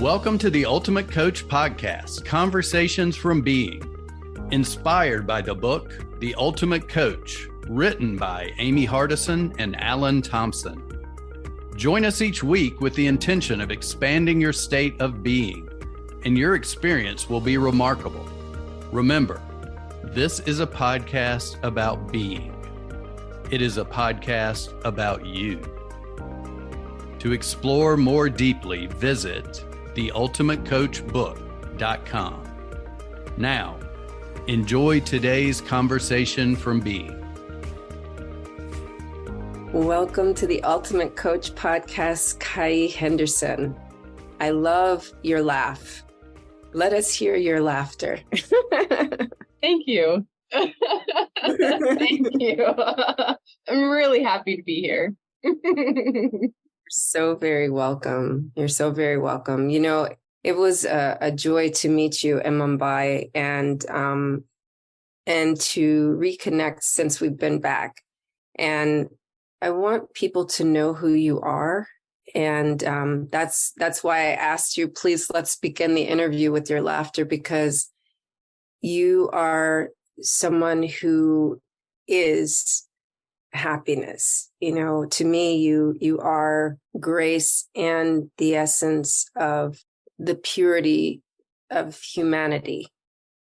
Welcome to the Ultimate Coach Podcast, Conversations from Being, inspired by the book, The Ultimate Coach, written by Amy Hardison and Alan Thompson. Join us each week with the intention of expanding your state of being, and your experience will be remarkable. Remember, this is a podcast about being. It is a podcast about you. To explore more deeply, visit theultimatecoachbook.com. Now, enjoy today's conversation from Being. Welcome to the Ultimate Coach Podcast, Kai Henderson. I love your laugh. Let us hear your laughter. Thank you. Thank you. I'm really happy to be here. You're so very welcome. You're so very welcome. You know, it was a joy to meet you in Mumbai and to reconnect since we've been back. And I want people to know who you are. And that's why I asked you, please, let's begin the interview with your laughter, because you are someone who is happiness. You know, to me, you are grace and the essence of the purity of humanity.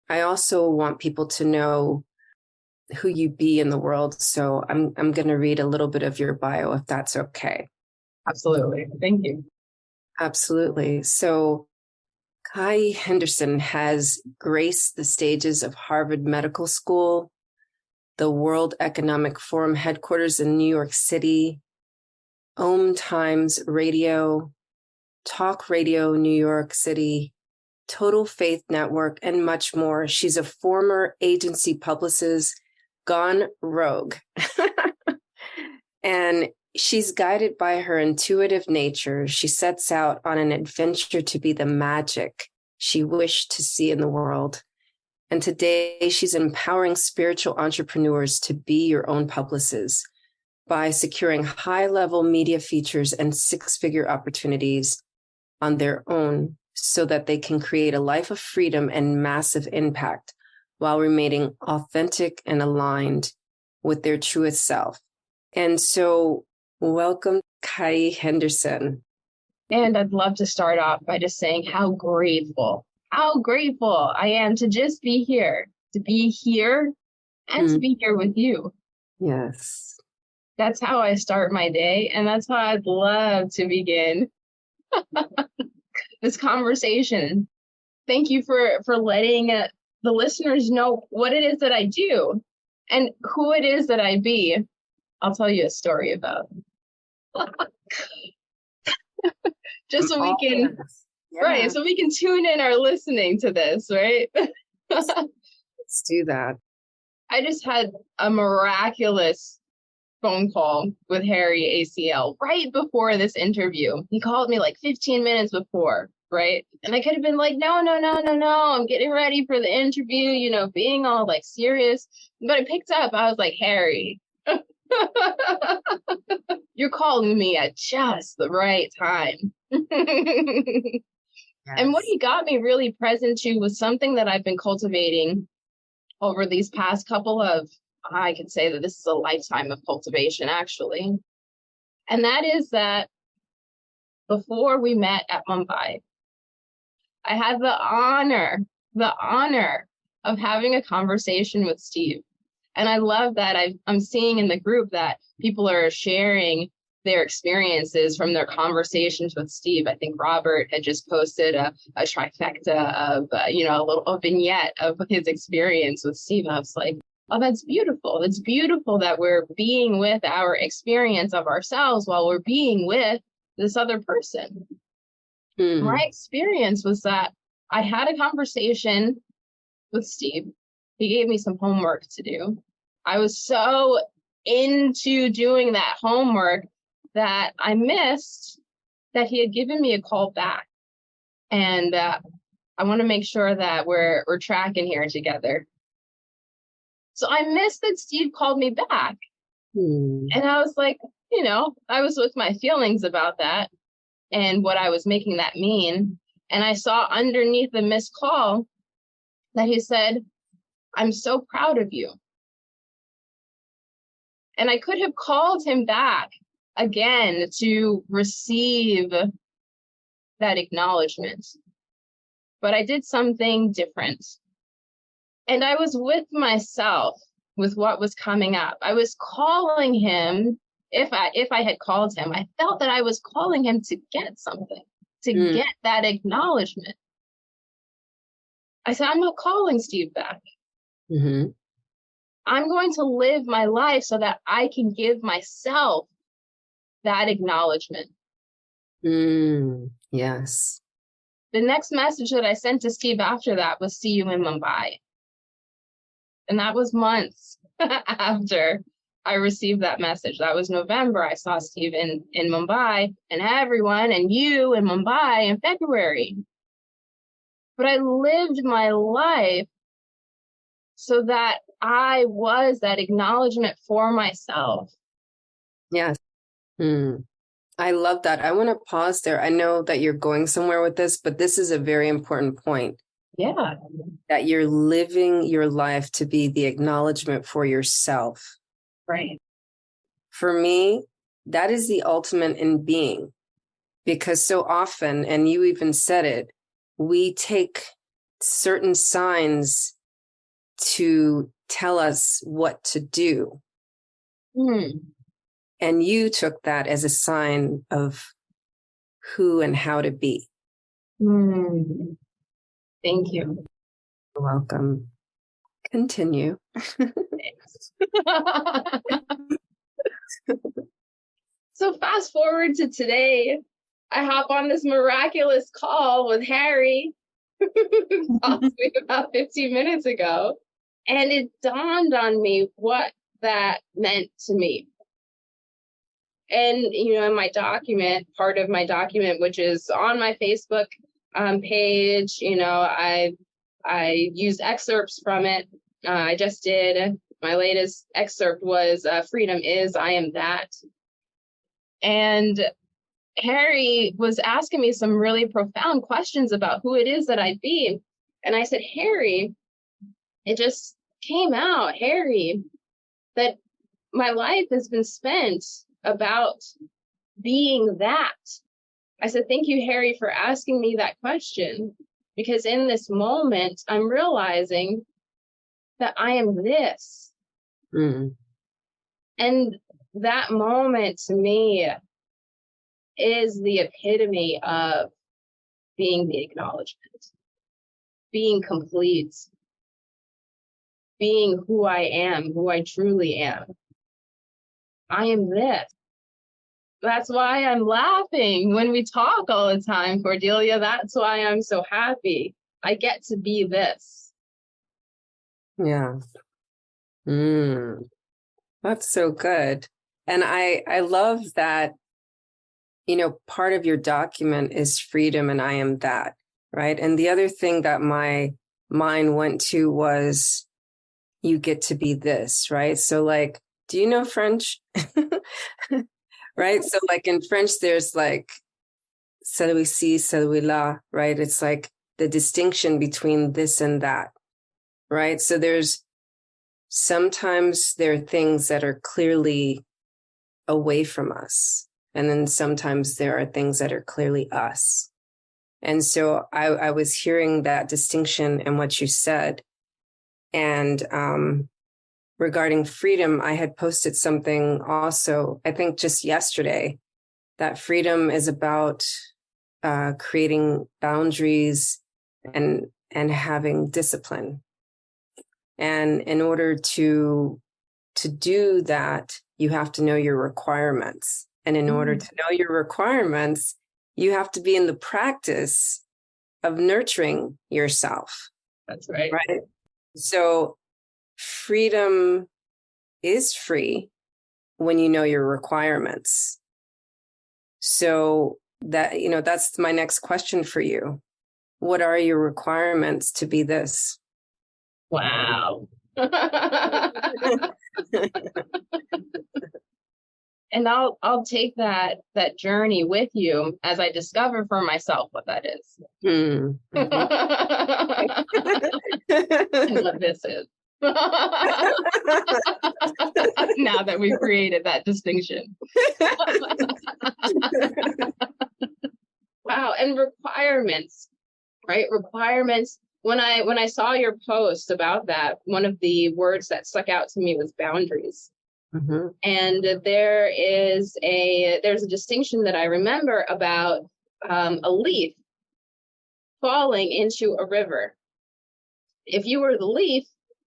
I also want people to know who you be in the world. So I'm going to read a little bit of your bio, if that's okay. Absolutely. Thank you. Absolutely. So Kai Henderson has graced the stages of Harvard Medical School, the World Economic Forum headquarters in New York City, Times Radio, Talk Radio New York City, Total Faith Network, and much more. She's a former agency publicist gone rogue. And she's guided by her intuitive nature. She sets out on an adventure to be the magic she wished to see in the world. And today she's empowering spiritual entrepreneurs to be your own publicists by securing high-level media features and six-figure opportunities on their own so that they can create a life of freedom and massive impact while remaining authentic and aligned with their truest self. And so welcome, Kai Henderson. And I'd love to start off by just saying how grateful I am to just be here, and to be here with you. Yes. That's how I start my day. And that's how I'd love to begin this conversation. Thank you for letting the listeners know what it is that I do and who it is that I be. I'll tell you a story about. Just so we can, right? So we can tune in our listening to this, right? Let's do that. I just had a miraculous phone call with Harry ACL right before this interview. He called me like 15 minutes before, right? And I could have been like, no, I'm getting ready for the interview, you know, being all like serious. But I picked up, I was like, Harry, you're calling me at just the right time. Yes. And what he got me really present to was something that I've been cultivating over these past couple of, I could say that this is a lifetime of cultivation, actually. And that is that before we met at Mumbai, I had the honor of having a conversation with Steve. And I love that I'm seeing in the group that people are sharing their experiences from their conversations with Steve. I think Robert had just posted a trifecta of, a vignette of his experience with Steve. I was like, oh, that's beautiful. It's beautiful that we're being with our experience of ourselves while we're being with this other person. My experience was that I had a conversation with Steve. He gave me some homework to do. I was so into doing that homework that I missed that he had given me a call back. And I want to make sure that we're tracking here together. So I missed that Steve called me back. And I was like, I was with my feelings about that and what I was making that mean. And I saw underneath the missed call that he said, "I'm so proud of you." And I could have called him back again to receive that acknowledgement, but I did something different. And I was with myself with what was coming up. I was calling him. If I had called him, I felt that I was calling him to get something, to get that acknowledgement. I said, "I'm not calling Steve back. Mm-hmm. I'm going to live my life so that I can give myself that acknowledgement." Yes. The next message that I sent to Steve after that was, "See you in Mumbai." And that was months after I received that message. That was November. I saw Steve in Mumbai, and everyone, and you in Mumbai in February. But I lived my life so that I was that acknowledgement for myself. Yes. I love that. I want to pause there. I know that you're going somewhere with this, but this is a very important point. Yeah. That you're living your life to be the acknowledgement for yourself. Right. For me, that is the ultimate in being. Because so often, and you even said it, we take certain signs to tell us what to do. And you took that as a sign of who and how to be. Thank you. You're welcome. Continue. So fast forward to today, I hop on this miraculous call with Harry, possibly about 15 minutes ago, and it dawned on me what that meant to me. And, in my document, part of my document, which is on my Facebook page, I used excerpts from it. I just did, my latest excerpt was "Freedom is, I am that." And Harry was asking me some really profound questions about who it is that I be. And I said, "Harry, it just came out, Harry, that my life has been spent about being that." I said, "Thank you, Harry, for asking me that question, because in this moment, I'm realizing that I am this." And that moment to me is the epitome of being the acknowledgement, being complete, being who I am, who I truly am. I am this. That's why I'm laughing when we talk all the time, Cordelia. That's why I'm so happy. I get to be this. Yeah. That's so good. And I love that, part of your document is freedom and I am that, right? And the other thing that my mind went to was you get to be this, right? So like, do you know French? Right? So like in French, there's like celui-ci, celui-là, right? It's like the distinction between this and that, right? So sometimes there are things that are clearly away from us. And then sometimes there are things that are clearly us. And so I was hearing that distinction in what you said. And regarding freedom, I had posted something also, I think just yesterday, that freedom is about creating boundaries and having discipline. And in order to do that, you have to know your requirements. And in order to know your requirements, you have to be in the practice of nurturing yourself. That's right. Right? So freedom is free when you know your requirements. So that, that's my next question for you. What are your requirements to be this? Wow. And And I'll take that journey with you as I discover for myself what that is. Mm. And what this is. Now that we've created that distinction. Wow. And requirements, right? Requirements. When I saw your post about that, one of the words that stuck out to me was boundaries. Mm-hmm. And there's a distinction that I remember about a leaf falling into a river. If you were the leaf,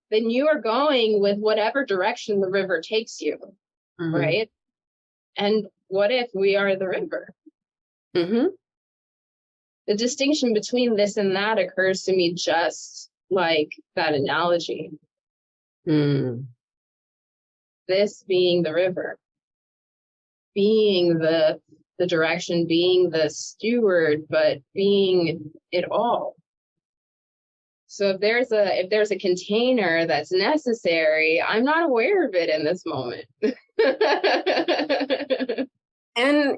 then you are going with whatever direction the river takes you, Mm-hmm. right? And what if we are the river? Mm-hmm. The distinction between this and that occurs to me just like that analogy. Mm. This being the river, being the direction, being the steward, but being it all. So if there's a container that's necessary, I'm not aware of it in this moment. And,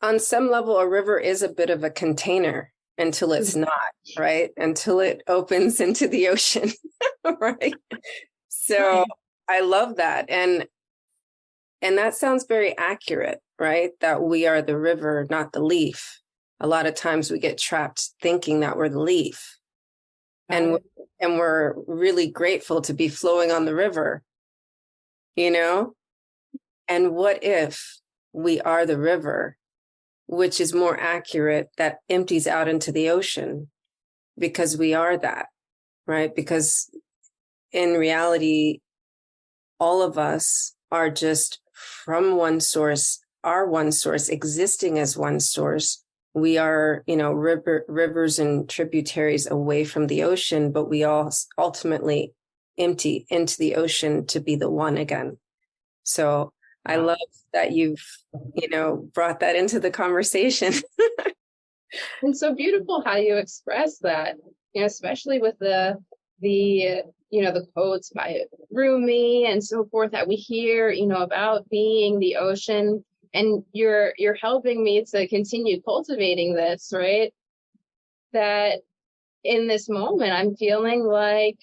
on some level, a river is a bit of a container until it's not, right? Until it opens into the ocean, right? So I love that. And that sounds very accurate, right? That we are the river, not the leaf. A lot of times we get trapped thinking that we're the leaf. And we're really grateful to be flowing on the river, And what if we are the river, which is more accurate, that empties out into the ocean, because we are that, right? Because in reality, all of us are just from one source, our one source, existing as one source. We are, rivers and tributaries away from the ocean, but we all ultimately empty into the ocean to be the one again. So I love that you've, brought that into the conversation. It's so beautiful how you express that, especially with the quotes by Rumi and so forth that we hear, about being the ocean. And you're helping me to continue cultivating this, right? That in this moment, I'm feeling like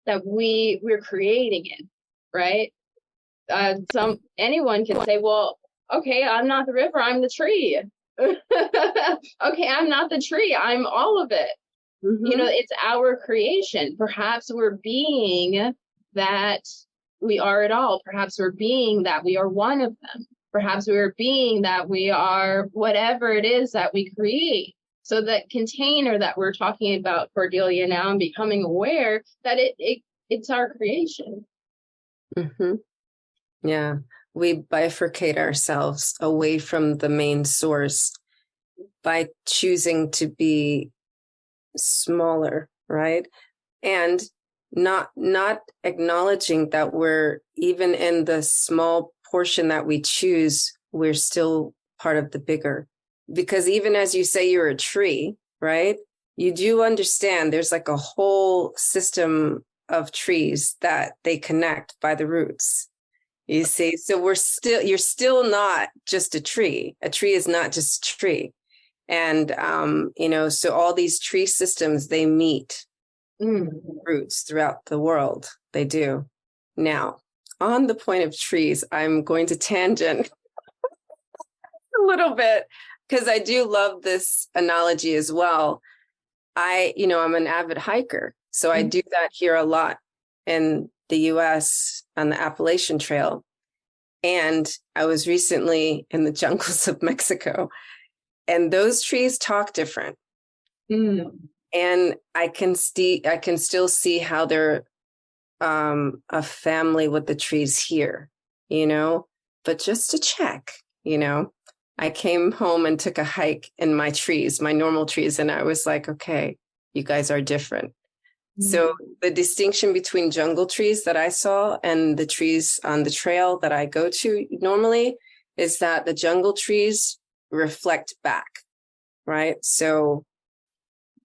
that we're creating it, right? Anyone can say, well, okay, I'm not the river, I'm the tree. Okay, I'm not the tree, I'm all of it. Mm-hmm. It's our creation. Perhaps we're being that we are it all. Perhaps we're being that we are one of them. Perhaps we're being that we are whatever it is that we create. So that container that we're talking about, Cordelia, now, and becoming aware that it's our creation. Mm-hmm. Yeah, we bifurcate ourselves away from the main source by choosing to be smaller, right? And not acknowledging that we're, even in the small portion that we choose, we're still part of the bigger. Because even as you say you're a tree, right? You do understand there's like a whole system of trees that they connect by the roots. You see, so you're still not just a tree. A tree is not just a tree. And, so all these tree systems, they meet roots throughout the world. They do. Now, on the point of trees, I'm going to tangent a little bit because I do love this analogy as well. I'm an avid hiker, so I do that here a lot in the US on the Appalachian Trail. And I was recently in the jungles of Mexico, and those trees talk different. And I can still see how they're a family with the trees here, but just to check, I came home and took a hike in my trees, my normal trees. And I was like, okay, you guys are different. So the distinction between jungle trees that I saw and the trees on the trail that I go to normally is that the jungle trees reflect back, right? So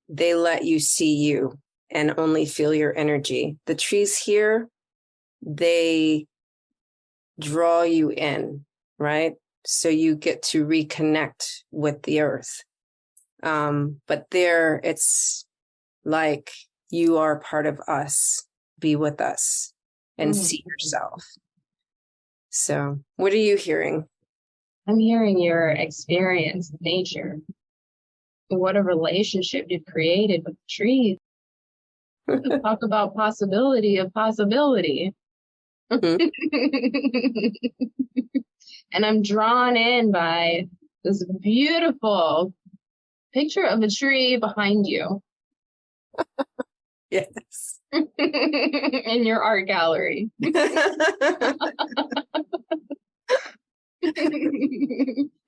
they let you see you and only feel your energy. The trees here, they draw you in, right? So you get to reconnect with the earth. But there it's like you are part of us, be with us and see yourself. So what are you hearing? I'm hearing your experience with nature. What a relationship you've created with trees. Talk about possibility of possibility. And I'm drawn in by this beautiful picture of a tree behind you. Yes. In your art gallery.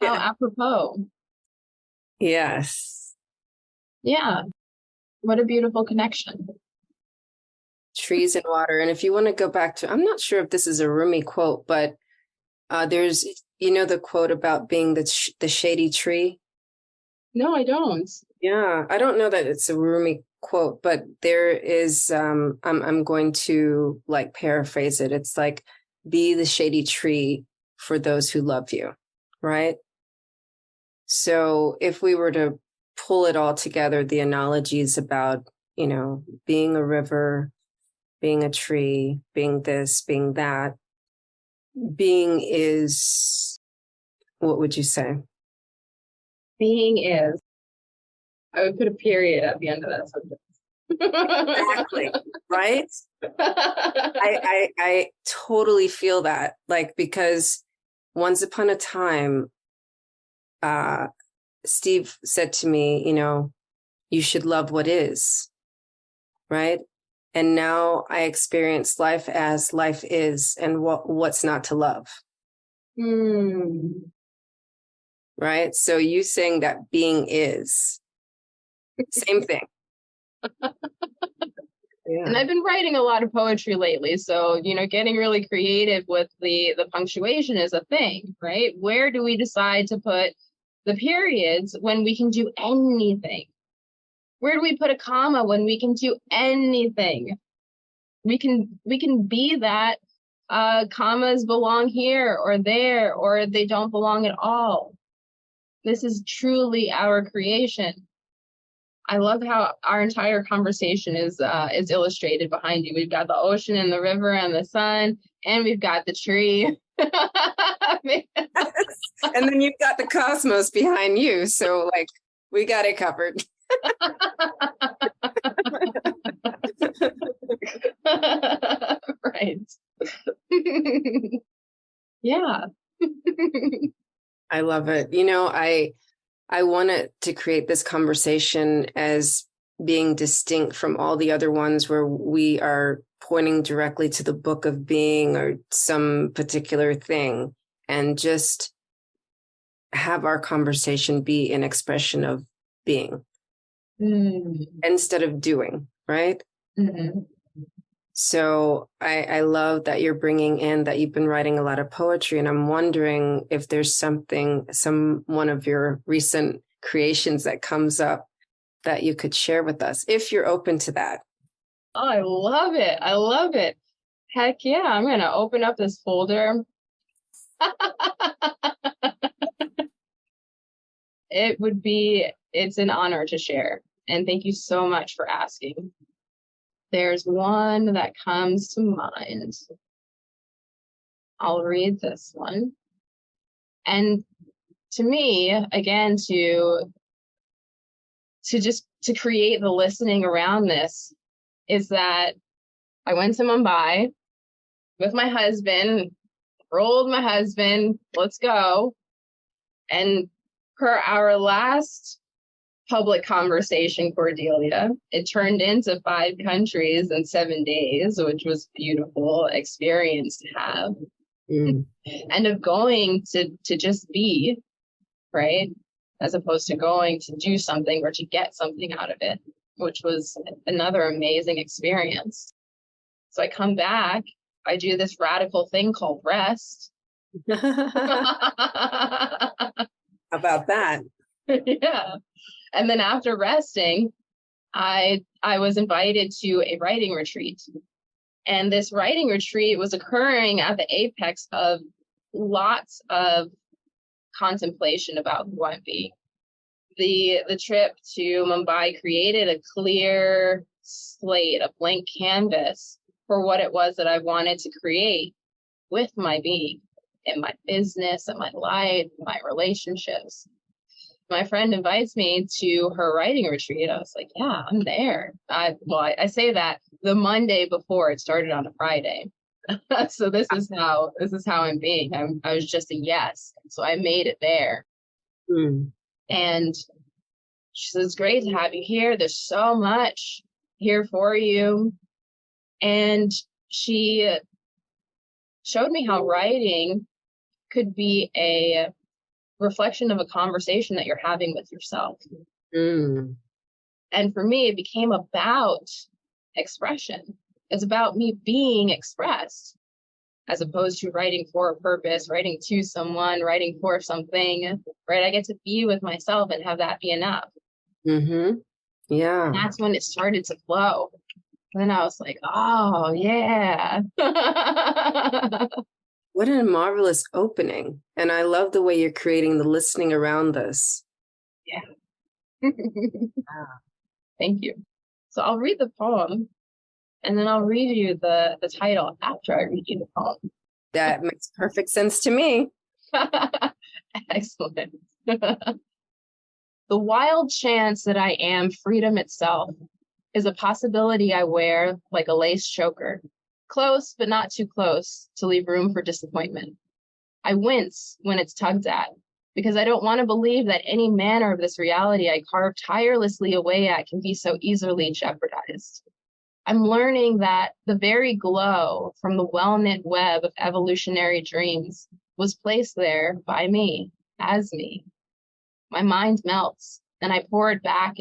How apropos. Yes. Yeah. What a beautiful connection. Trees and water. And if you want to go back to, I'm not sure if this is a Rumi quote, but there's, the quote about being the shady tree. No, I don't. Yeah, I don't know that it's a Rumi quote, but there is, I'm going to like paraphrase it. It's like, be the shady tree for those who love you, right? So if we were to pull it all together, the analogies about, being a river, being a tree, being this, being that, being is, what would you say? Being is. I would put a period at the end of that sentence. Exactly. Right? I totally feel that, like, because once upon a time, Steve said to me, you should love what is, right? And now I experience life as life is, and what's not to love. Right? So you saying that being is, same thing. Yeah. And I've been writing a lot of poetry lately. So, getting really creative with the punctuation is a thing, right? Where do we decide to put the periods when we can do anything? Where do we put a comma when we can do anything? We can be that commas belong here or there, or they don't belong at all. This is truly our creation. I love how our entire conversation is illustrated behind you. We've got the ocean and the river and the sun, and we've got the tree. And then you've got the cosmos behind you. So, like, we got it covered. Right. Yeah. I love it. I wanted to create this conversation as being distinct from all the other ones where we are pointing directly to the book of being or some particular thing, and just have our conversation be an expression of being instead of doing, right? Mm-hmm. So I love that you're bringing in that you've been writing a lot of poetry, and I'm wondering if there's one of your recent creations that comes up that you could share with us, if you're open to that. Oh, I love it. I love it. Heck yeah. I'm going to open up this folder. It's an honor to share. And thank you so much for asking. There's one that comes to mind. I'll read this one. And to me, again, to create the listening around this is that I went to Mumbai with my husband, rolled my husband, let's go. And per our last public conversation, Cordelia, it turned into 5 countries in 7 days, which was a beautiful experience to have. And of going to just be, right? As opposed to going to do something or to get something out of it, which was another amazing experience. So I come back, I do this radical thing called rest. How about that? Yeah. And then after resting, I was invited to a writing retreat. And this writing retreat was occurring at the apex of lots of contemplation about who I'm being. The trip to Mumbai created a clear slate, a blank canvas for what it was that I wanted to create with my being, in my business, in my life, my relationships. My friend invites me to her writing retreat. I was like, yeah, I'm there. I say that the Monday before, it started on a Friday. So this is how I'm being. I was just a yes. So I made it there. And she says, it's great to have you here. There's so much here for you. And she showed me how writing could be a reflection of a conversation that you're having with yourself. And for me, it became about expression. It's about me being expressed, as opposed to writing for a purpose, writing to someone, writing for something, right? I get to be with myself and have that be enough. Yeah. And that's when it started to flow. And then I was like, oh, yeah. What a marvelous opening. And I love the way you're creating the listening around this. Yeah. Thank you. So I'll read the poem, and then I'll read you the title after I read you the poem. That makes perfect sense to me. Excellent. The wild chance that I am freedom itself is a possibility I wear like a lace choker, close but not too close to leave room for disappointment. I wince when it's tugged at, because I don't want to believe that any manner of this reality I carve tirelessly away at can be so easily jeopardized. I'm learning that the very glow from the well-knit web of evolutionary dreams was placed there by me, as me. My mind melts, and I pour it back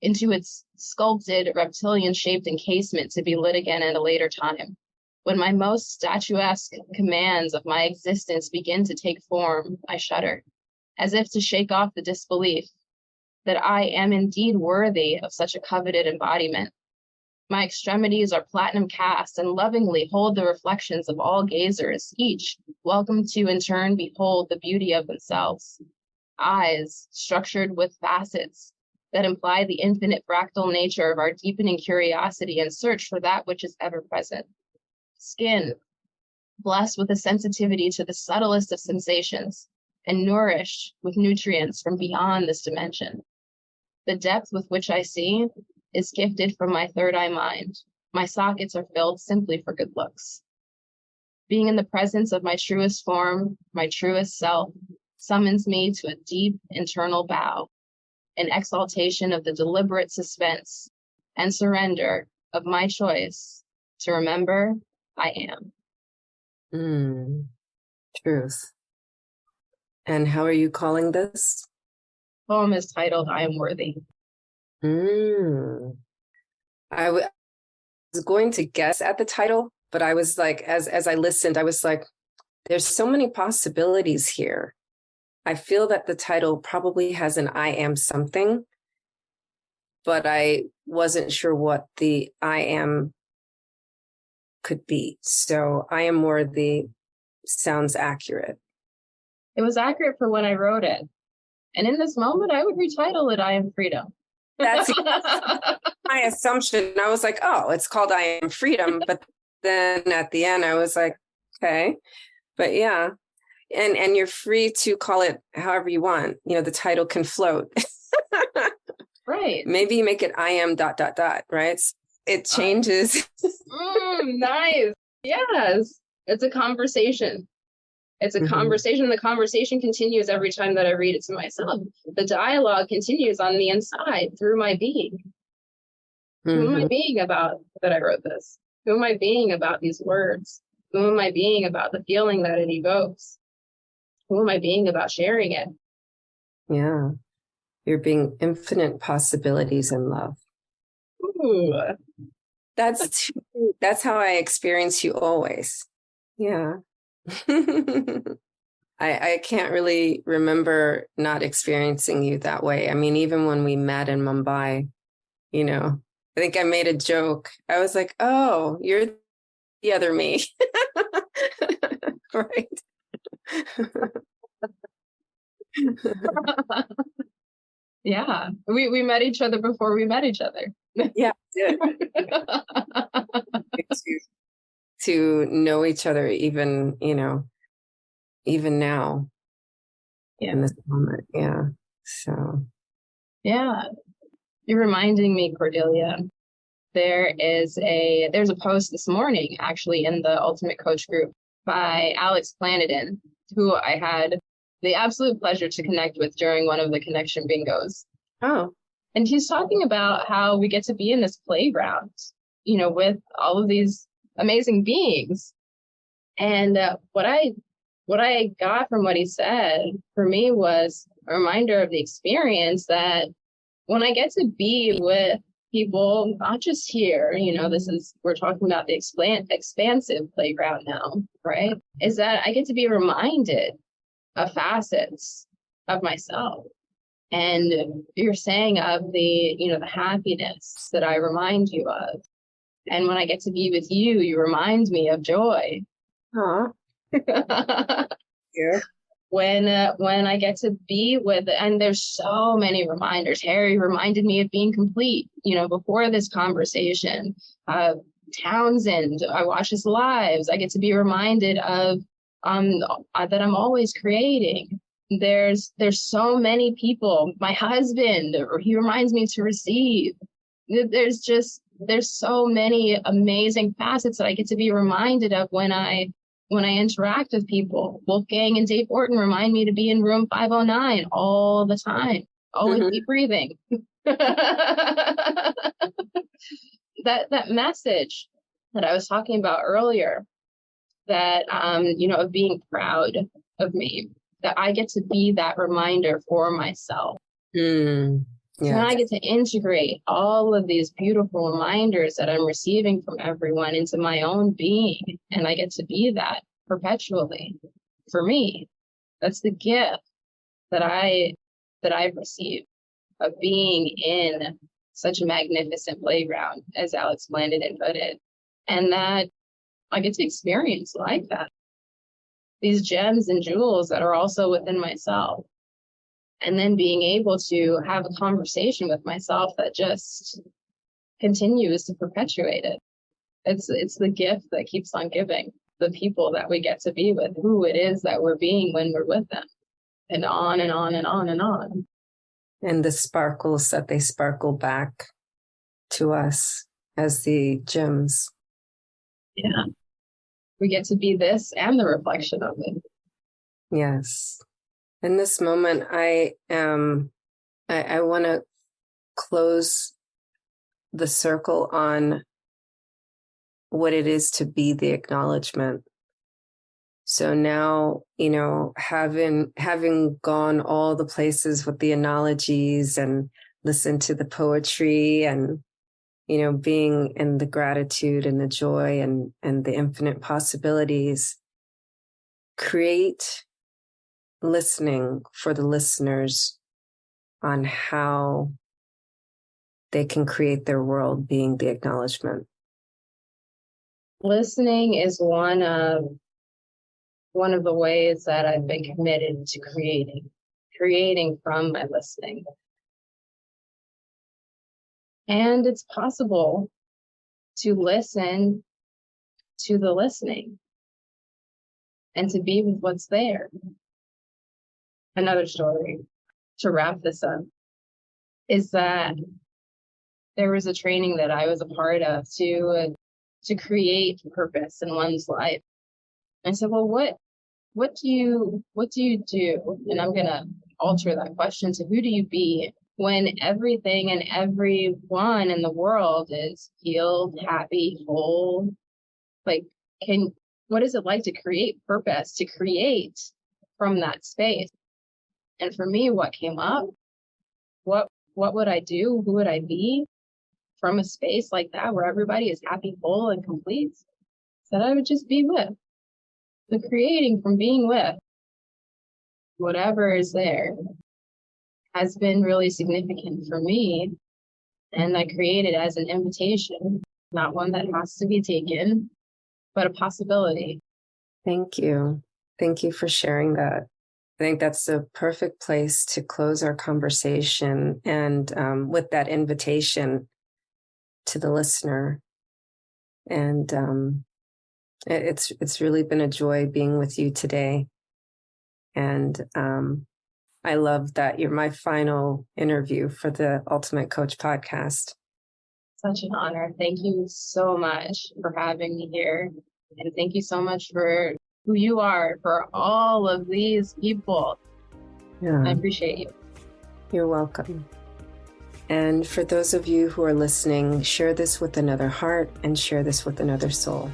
into its sculpted, reptilian-shaped encasement to be lit again at a later time. When my most statuesque commands of my existence begin to take form, I shudder, as if to shake off the disbelief that I am indeed worthy of such a coveted embodiment. My extremities are platinum cast and lovingly hold the reflections of all gazers, each welcome to in turn behold the beauty of themselves. Eyes structured with facets that imply the infinite fractal nature of our deepening curiosity and search for that which is ever present. Skin, blessed with a sensitivity to the subtlest of sensations and nourished with nutrients from beyond this dimension. The depth with which I see is gifted from my third eye mind. My sockets are filled simply for good looks. Being in the presence of my truest form, my truest self, summons me to a deep internal bow, an exaltation of the deliberate suspense and surrender of my choice to remember I am. Truth. And how are you calling this? The poem is titled, I Am Worthy. I was going to guess at the title, but I was like, as I listened, I was like, there's so many possibilities here. I feel that the title probably has an I am something, but I wasn't sure what the I am could be. So I Am Worthy sounds accurate. It was accurate for when I wrote it. And in this moment, I would retitle it, I Am Freedom. That's my assumption. I was like, oh, it's called I Am Freedom. But then at the end, I was like, okay. But yeah. And you're free to call it however you want. You know, the title can float. Right. Maybe you make it I am ... right? It changes. Nice. Yes. It's a conversation. It's a conversation. The conversation continues every time that I read it to myself. The dialogue continues on the inside through my being. Who am I being about that I wrote this? Who am I being about these words? Who am I being about the feeling that it evokes? Who am I being about sharing it? Yeah. You're being infinite possibilities in love. Ooh. That's how I experience you always. Yeah. I can't really remember not experiencing you that way. I mean, even when we met in Mumbai, you know, I think I made a joke. I was like, oh, you're the other me. Right. Yeah. We met each other before we met each other. Yeah, did. to know each other even, even now. Yeah. In this moment. Yeah. So. Yeah. You're reminding me, Cordelia. There's a post this morning, actually, in the Ultimate Coach group by Alex Planedin, who I had the absolute pleasure to connect with during one of the connection bingos. Oh. And he's talking about how we get to be in this playground, with all of these amazing beings. And what I got from what he said for me was a reminder of the experience that when I get to be with people, not just here, we're talking about the expansive playground now, right? Is that I get to be reminded of facets of myself. And you're saying of the happiness that I remind you of. And when I get to be with you, you remind me of joy. Huh. Yeah. When I get to be with, and there's so many reminders. Harry reminded me of being complete, before this conversation. Townsend, I watch his lives. I get to be reminded of that I'm always creating. There's so many people. My husband, he reminds me to receive. There's so many amazing facets that I get to be reminded of when I interact with people. Wolfgang and Dave Orton remind me to be in room 509 all the time. Always be breathing. That message that I was talking about earlier, that of being proud of me, that I get to be that reminder for myself. Yeah. So now I get to integrate all of these beautiful reminders that I'm receiving from everyone into my own being. And I get to be that perpetually for me. That's the gift that I've received of being in such a magnificent playground, as Alex Planedin put it. And that I get to experience like that. These gems and jewels that are also within myself. And then being able to have a conversation with myself that just continues to perpetuate it. It's the gift that keeps on giving, the people that we get to be with, who it is that we're being when we're with them, and on and on and on and on. And the sparkles that they sparkle back to us as the gems. Yeah. We get to be this and the reflection of it. Yes. In this moment, I want to close the circle on what it is to be the acknowledgement. So now, having gone all the places with the analogies and listened to the poetry and, being in the gratitude and the joy and the infinite possibilities, create listening for the listeners on how they can create their world being the acknowledgement. Listening is one of the ways that I've been committed to creating from my listening. And it's possible to listen to the listening and to be with what's there. Another story to wrap this up is that there was a training that I was a part of to create purpose in one's life. I said, well, what do you do? And I'm going to alter that question to who do you be when everything and everyone in the world is healed, happy, whole? Like, what is it like to create purpose, to create from that space? And for me, what came up, what would I do? Who would I be from a space like that where everybody is happy, full, and complete? That I would just be with. The creating from being with whatever is there has been really significant for me. And I create it as an invitation, not one that has to be taken, but a possibility. Thank you. Thank you for sharing that. I think that's a perfect place to close our conversation, and with that invitation to the listener. And it's really been a joy being with you today. And I love that you're my final interview for the Ultimate Coach podcast. Such an honor. Thank you so much for having me here. And thank you so much for who you are for all of these people. Yeah. I appreciate you. You're welcome. And for those of you who are listening, share this with another heart and share this with another soul.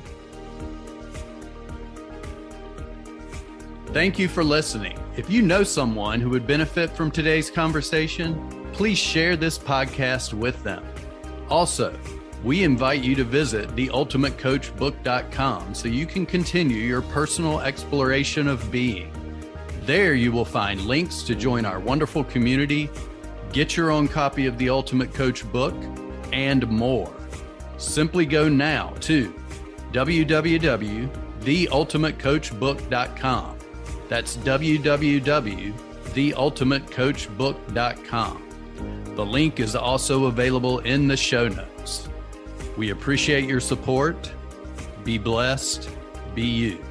Thank you for listening. If you know someone who would benefit from today's conversation, please share this podcast with them. Also, we invite you to visit theultimatecoachbook.com so you can continue your personal exploration of being. There you will find links to join our wonderful community, get your own copy of the Ultimate Coach book, and more. Simply go now to www.theultimatecoachbook.com. That's www.theultimatecoachbook.com. The link is also available in the show notes. We appreciate your support. Be blessed. Be you.